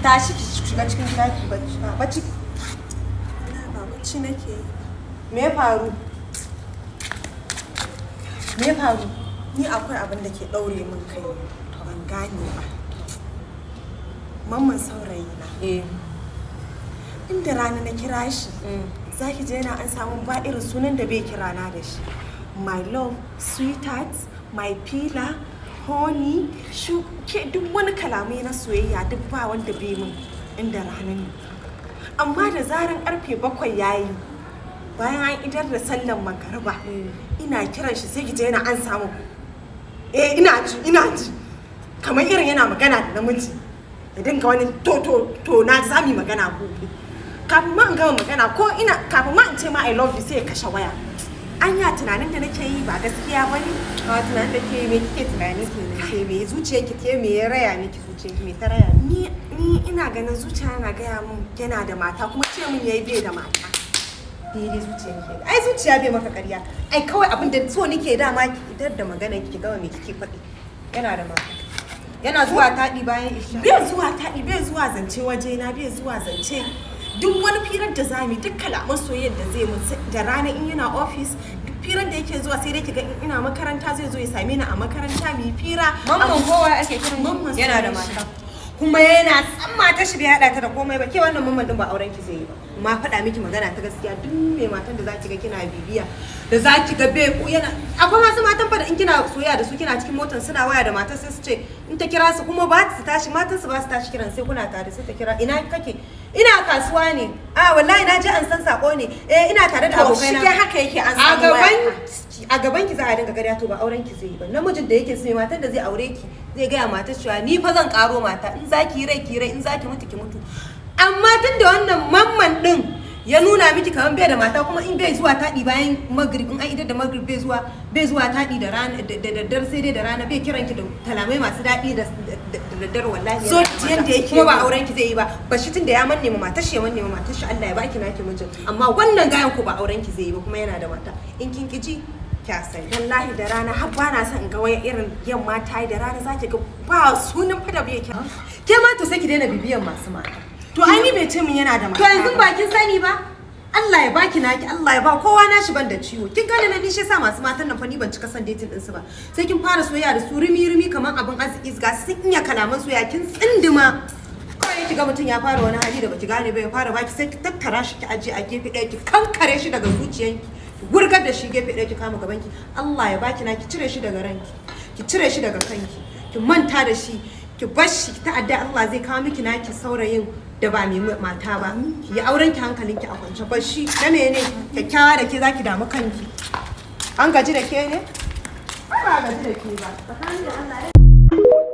tashi ki shiga cikin gida ki bacci. Bacci. Ina ba bacci nake yi. Me ya faru? Me ya faru? Ni akwai abin da ke ɗaure min kai. Ban gane ba. Mamman saurayi na. Inda rana na kira shi. Za ki je na an samu ba irin sunan da bai kira na da shi. My love, sweetheart, my pillar, honey, ke duk wani kalamai na soyayya duk ba wanda bai min inda rana ne. Amma da zaran karfe 7 yayi bayan an idar da sallan magariba ina kiran shi sai ki je na an samu. Ina ji kamar irin yana magana da namiji ya dinga wani to na zami magana gobe. Kafin ma in gama magana ko kafin ma in ce ma I love you sai ya kashe waya. Anya tunanin da nake yi ba gaskiya bane. Tunanin da ke me kike tunani ke me zuciyarki ke me ya raya miki zuciyarki me ta raya ni ina ganin zuciya na gaya mun yana da mata kuma ce mun yayi bai da mata. Daidai zuciyarki. Ai zuciya bai maka ƙarya. Ai kawai abin da so nake dama ki idar da magana ki gama me kike faɗi. Yana da mata. Yana zuwa taɗi bayan isha. Bai zuwa taɗi bai zuwa zance waje na bai zuwa zance. Duk wani firar da zamu duk kalaman soyayyar da zai mun da rana in yana office duk firar da yake zuwa sai dai kiga in ina makaranta zai zo ya same ni a makaranta mu yi fira. Mamman kowa ake kiran mamman yana da mata. Kuma yana san mata shi bai hada ta da komai ba ke wannan mamman din ba auren ki zai yi ba. Ma faɗa miki magana ta gaskiya duk mai matan da zaki ga kina bibiya da zaki ga bai yana akwai masu matan fa da in kina soyayya da su kina cikin motar suna waya da matar sai su ce in ta kira su kuma ba su tashi matan su ba su tashi kiran sai kuna tare sai ta kira ina kake ina kasuwa ne wallahi na ji an san sako ne ina tare da abokaina shi haka yake an samu waya a gaban ki za a dinga gariya to ba auren ki zai yi ba namijin da yake so matan da zai aure ki zai gaya matar cewa ni fa zan karo mata in zaki rai ki rai in zaki mutu ki mutu amma tun da wannan mamman din ya nuna miki kaman bai da mata kuma in bai zuwa taɗi bayan magrib in an idar da magrib bai zuwa taɗi da rana da daddare sai dai da rana bai kiran ki da kalamai masu daɗi da daddare wallahi so yanda yake kuma ba auren ki zai yi ba bashi tun da ya manne ma matar shi ya manne ma matar shi Allah ya baki naki mijin amma wannan gayan ku ba auren ki zai yi ba kuma yana da mata in kin kiji kya sani wallahi da rana har ba na son in ga waya irin yamma ta yi da rana zaki ga ba sunan fa da bai kira ke ma to sai ki daina bibiyan masu mata to ai ni bai ce min yana da mata to yanzu ba kin sani ba Allah ya baki naki Allah ya ba kowa nashi ban da ciwo kin gane na shi yasa masu matan nan fa ni ban cika son dating din su ba sai kin fara soyayya da su rimi kamar abin arziki ga sun iya kalaman soyayya kin tsindima kawai ki ga mutum ya fara wani hali da baki gane ba ya fara baki sai ki tattara shi ki aje a gefe ɗaya ki kankare shi daga zuciyanki ki gurgar da shi gefe ɗaya ki kama gaban ki Allah ya baki naki cire shi daga ranki ki cire shi daga kanki ki manta da shi ki bar shi ki ta'adda Allah zai kawo miki naki saurayin da ba mai mata ba ki auren ki hankalinki a kwance bar shi na mene kyakkyawa da ke zaki damu kanki an gaji da ke ne ba gaji da ke ba tsakanin da Allah